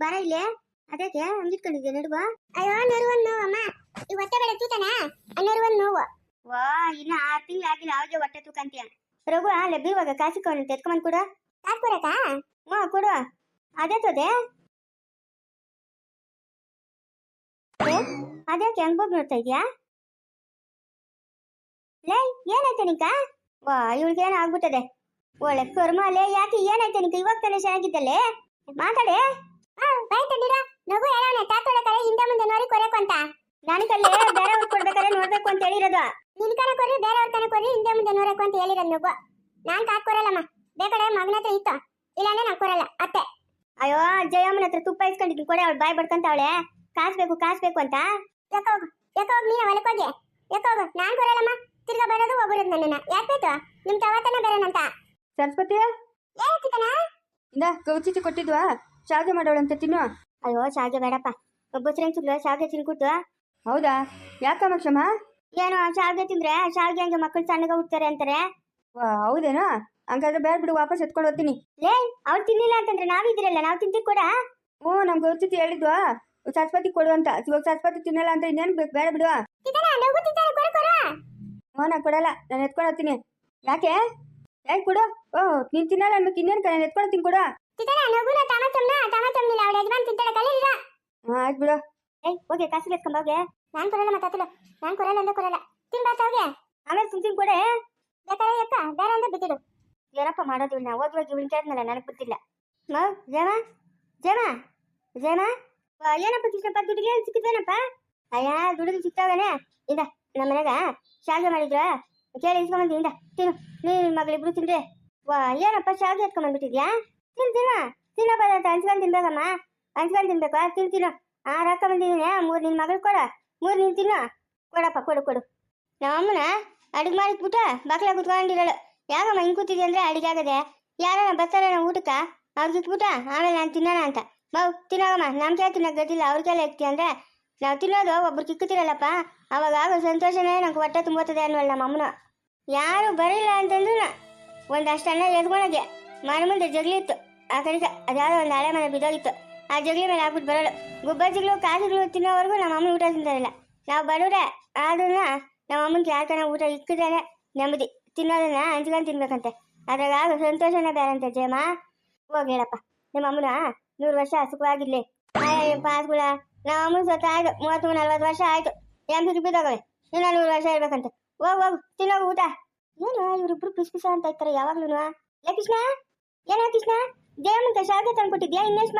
ಬಾರ ಇಲ್ಲೇ ಅದಕ್ಕೆ ಹಂಗಿಟ್ಕೊಂಡಿದ್ದೆ ನಡುವ. ಅಯ್ಯೋ ನರುವನ್ ನೋವು ಅಮ್ಮ, ಈ ಹೊಟ್ಟೆ ಬೇಡ ತೂತಾನ, ನರುವನ್ ನೋವು. ವಾ ಇನ್ನ 6 ತಿಂಗಳು ಆಗಿಲ್ಲ ಅವಾಗೆ ಹೊಟ್ಟೆ ತೂಕಂತೀಯ. ರಘು ಅಲ್ಲೇ ಬೀವಾಗ ಕಾಸಿಕವನು ಎತ್ಕೊಂಡ್ ಕೊಡು. ಕಾಸ್ಕೊಡಕ? ಕೊಡು. ಅದೇ ತೋದೆ ಅದ್ಯಾಕೆ ಹೆಂಗ್ ಹೋಗಿ ನೋಡ್ತಾ ಇದ್ಯಾ? ಲೇ ಏನಾಯ್ತು ನಿಂಕ? ವಾ ಇವಳಿಗೆ ಏನೋ ಆಗ್ಬಿಟ್ಟದೆ. ಒಳ್ಳೆ ಕರ್ಮ ಅಲ್ಲೇ. ಯಾಕೆ ಏನಾಯ್ತು ನಿಂಕ? ಇವಾಗ ತಾನೇ ಚೆನ್ನಾಗಿದ್ದಲ್ಲೇ, ಮಾತಾಡೆ. ಬಾಯ್ ತಂದಿರ ನಗು ಹೇಳೋಣ ತಾತೊಳಕರೆ ಹಿಂದೆ ಮುಂದೆ ನೋಡಿ ಕೊರಕು ಅಂತ. ನನಗಲ್ಲೇ ಬೇರೆಯವ್ರು ಕೊಡ್ಬೇಕಾದ್ರೆ ನೋಡ್ಬೇಕು ಅಂತ ಹೇಳಿರೋದು. ನಿನ್ ಕನ ಕೊರ್ರಿ ಬೇರೆಯವ್ರ ಕನ ಕೊರ್ರಿ ಹಿಂದೆ ಮುಂದೆ ನೋಡಕು ಅಂತ ಹೇಳಿರೋದು ನಗು. ನಾನ್ ಕಾತ್ ಕೊರಲ್ಲಮ್ಮ, ಬೇಕಾದ್ರೆ ಮಗನ ಹತ್ರ ಇತ್ತು, ಇಲ್ಲಾಂದ್ರೆ ನಾನ್ ಕೊರಲ್ಲ ಅತ್ತೆ. ಅಯ್ಯೋ ಜಯಮ್ಮನ ಹತ್ರ ತುಪ್ಪ ಇಸ್ಕೊಂಡಿದ್ದೀನಿ ಕೊಡೆ, ಅವಳು ಬಾಯ್ ಬಡ್ಕಂತ ಅವಳೆ ಕಾಸ್ಬೇಕು ಅಂತ. ಯಾಕೋಗು ನೀನ ಹೊಲಕ್ಕೋಗಿ ಯಾಕೋಗು, ನಾನ್ ಕೊರಲ್ಲಮ್ಮ. ತಿರ್ಗಾ ಬರೋದು ಒಬ್ಬರದ್ ನನ್ನನ್ನ ಯಾಕೆ ಬೇಕು? ನಿಮ್ ತವತನ ಬೇರೆನಂತ. ಸರಸ್ವತಿ ಏನಾಯ್ತನ? ಇಂದ ಕೌಚಿಚಿ ಕೊಟ್ಟಿದ್ವಾ, ಶಾವಿಗೆ ಮಾಡೋಳಂತ ತಿನ್ನು. ಅಯ್ಯೋ ಶಾವಿಗೆ ಬೇಡಪ್ಪ, ಬಸ್ರೆನ್ಸುಗ್ಲು ಶಾವಿಗೆ ತಿನ್ಕೊಟ್ಟು. ಹೌದಾ? ಯಾಕಮ್ಮ ಕ್ಷಮ? ಏನೋ ಶಾವಿಗೆ ತಿಂದ್ರೆ ಶಾವಿಗೆ ಹಂಗೆ ಮಕ್ಕಳು ಸಣ್ಣಗ ಹುಡ್ತಾರೆ ಅಂತಾರೆ. ವಾ ಹೌದೇನೋ? ಹಂಗಾದ್ರೆ ಬೇಡ ಬಿಡು, ವಾಪಸ್ ಎತ್ಕೊಂಡು ಹೋಗ್ತೀನಿ. ಲೇ ಅವ್ರು ತಿನ್ನಿಲ್ಲ ಅಂತಂದ್ರೆ ನಾವಿದಿರಲ್ಲ, ನಾವು ತಿಂತೀವಿ ಕೂಡ. ಹ್ಞೂ ನಮ್ಗೆ ಗೌಚಿತಿ ಹೇಳಿದ್ವಾ ಸರಸ್ವತಿ ಕೊಡು ಅಂತ. ಇವಾಗ ಸರಸ್ವತಿ ತಿನ್ನಲ್ಲ ಅಂತ ಇನ್ನೇನು ಬೇಕು, ಬೇಡ ಬಿಡು. ಹ್ಞೂ ನಾ ಕೊಡಲ್ಲ, ನಾನು ಎತ್ಕೊಂಡು ಹೋಗ್ತೀನಿ. ಯಾಕೆ ಯಾಕೆ ಕೊಡು? ಓಹ್ ನೀನು ತಿನ್ನಲ್ಲ ಅನ್ಬೇಕು, ಇನ್ನೇನು ನಾನು ಎತ್ಕೊಂಡು ಹೋಗ್ತೀನಿ ಕೊಡು. ಹಾಂ ಆಯ್ತು ಬಿಡು. ಹೋಗಿ ಕಾಸಿಗೆ ಎತ್ಕೊಂಬೋಗೆ. ನಾನ್ ಕೊರಲ್ಲ ಮಾತಾತಲ್ಲ, ನಾನ್ ಕೊರಲ್ಲ ಅಂದ್ರೆ ಕೊರಲ್ಲ. ತಿನ್ಬಾರ್ತಾವ್ಗೆ ಆಮೇಲೆ ತಿಂತೀನಿ ಕೊಡೆ. ಬೇಕಾದ್ರೆ ಯಕ್ಕ ಬೇರೆ ಅಂದ್ರೆ ಬಿಟ್ಟಿಡು. ಏನಪ್ಪ ಮಾಡೋದು ನಾ ಹೋಗಿ ಇವಳು ಕೇಳಿದ್ನಲ್ಲ, ನನಗೆ ಗೊತ್ತಿಲ್ಲ. ಜಮ ಏನಪ್ಪ ಕೃಷ್ಣಪ್ಪ, ದುಡ್ಡಿಗೆ ಸಿಕ್ಕಿದ್ವೇನಪ್ಪ? ಅಯ್ಯ ದುಡ್ಡಿಗೆ ಸಿಕ್ತಾವೇನೆ. ಇಂದ ನಮ್ಮ ಮನೆಗ ಶಾವಿಗೆ ಮಾಡಿದ್ರ ಕೇಳಿ ಇಸ್ಕೊಂಬಂದಿ. ಇಂದ ತಿನ್ನು, ನೀನು ಮಗಳಿಬ್ರು ತಿನ್ರಿ. ವಾ ಏನಪ್ಪ ಶಾವಿಗೆ ಎತ್ಕೊಂಬಂದ್ಬಿಟ್ಟಿದ್ಯಾ? ತಿನ್ನಪ್ಪ ಹಂಚ್ಕೊಂಡು ತಿನ್ಬೇಕಮ್ಮ, ಹಂಚ್ಕೊಂಡು ತಿನ್ಬೇಕು. ತಿನ್ನು ರೊಕ್ಕ ಬಂದಿದ್ದೀನಿ, 3 ನಿನ್ನ ಮಗಳು ಕೊಡ, 3 ನೀನು ತಿನ್ನು. ಕೊಡಪ್ಪ ಕೊಡು. ನಮ್ಮಮ್ಮನ ಅಡುಗೆ ಮಾಡಿಟ್ಬಿಟ್ಟ ಬಾಕ್ಲ ಕುತ್ಕೊಂಡಿರೋಳು. ಯಾಕಮ್ಮ ಹಿಂಗೆ ಕೂತಿದ್ದೆ ಅಂದ್ರೆ ಅಡುಗೆ ಆಗದೆ, ಯಾರೋ ಬರ್ತಾರ ಊಟಕ್ಕೆ ಅವ್ರಿಗೆ ಇಟ್ಬಿಟ್ಟ ಆಮೇಲೆ ನಾನು ತಿನ್ನೋಣ ಅಂತ. ತಿನ್ನೋಗಮ್ಮ, ನಮ್ಗೆ ತಿನ್ನೋಕೆ ಗೊತ್ತಿಲ್ಲ, ಅವ್ರಿಗೆಲ್ಲ ಇಕ್ತಿ ಅಂದ್ರೆ ನಾವು ತಿನ್ನೋದು ಒಬ್ರು ಕಿಕ್ಕುತ್ತಿರಲ್ಲಪ್ಪ, ಅವಾಗ ಆಗೋ ಸಂತೋಷನೇ ನಂಗೆ ಹೊಟ್ಟೆ ತುಂಬೋತದೆ ಅನ್ನೋಲ್ಲ ನಮ್ಮ ಅಮ್ಮನ. ಯಾರು ಬರಲಿಲ್ಲ ಅಂತಂದ್ರು ಒಂದಷ್ಟು ಅನ್ನ ಎದ್ಕೊಳಗೆ ಮನೆ ಮುಂದೆ ಜಗಲಿ ಇತ್ತು ಆ ಕಡೆಗೆ, ಅದ್ಯಾವುದೋ ಒಂದು ಹಳೆ ಮನೆ ಬಿದ್ದೋಗಿತ್ತು. ಆ ಜಗಲಿ ಮೇಲೆ ಹಾಕ್ಬಿಟ್ಟು ಬರೋಳು. ಗುಬ್ಬಜ್ಜಿಗಳು ಕಾಸುಗಳು ತಿನ್ನೋವರೆಗೂ ನಮ್ಮ ಅಮ್ಮನ ಊಟ ತಿಂತಾರಿಲ್ಲ. ನಾವು ಬಡವ್ರೆ ಆದ್ರೂ ನಮ್ಮ ಅಮ್ಮನಿಗೆ ಯಾಕನ ಊಟ ಇಕ್ಕಿದ್ದಾನೆ ನೆಮ್ಮದಿ. ತಿನ್ನೋದನ್ನ ಹಂಚ್ಕೊಂಡು ತಿನ್ಬೇಕಂತೆ, ಅದ್ರಾಗ ಆಗೋ ಸಂತೋಷನೇ ಬೇರೆ ಅಂತೆ. ಜಯಮ್ಮ ಹೋಗಿ ಹೇಳಪ್ಪ ನಿಮ್ಮ ಅಮ್ಮನ 100 ವರ್ಷ ಸುಖವಾಗಿರ್ಲಿ. ಪಾಸ್ಗಳ ನಮ್ಮ ಅಮ್ಮನ ಸತ್ತ ಆಯ್ತು 30-40 ವರ್ಷ ಆಯ್ತು. ಎಂಪಿ ಬಿದ್ದೋಗವೆ, ಇನ್ನ 100 ವರ್ಷ ಇರ್ಬೇಕಂತೆ. ಹೋಗು ತಿನ್ನೋಗು ಊಟ. ಏನು ಇವರಿಬ್ರು ಪಿಸ್ ಅಂತ ಇರ್ತಾರೆ ಯಾವಾಗ್ಲೂ. ಏ ಕೃಷ್ಣ, ಏನೋ ಕೃಷ್ಣ, ಜಯಮ್ಮಂತ ಶಾವಿಗೆ ತಂದ್ಕೊಟ್ಟಿದ್ಯಾ? ಇನ್ನೆಷ್ಟು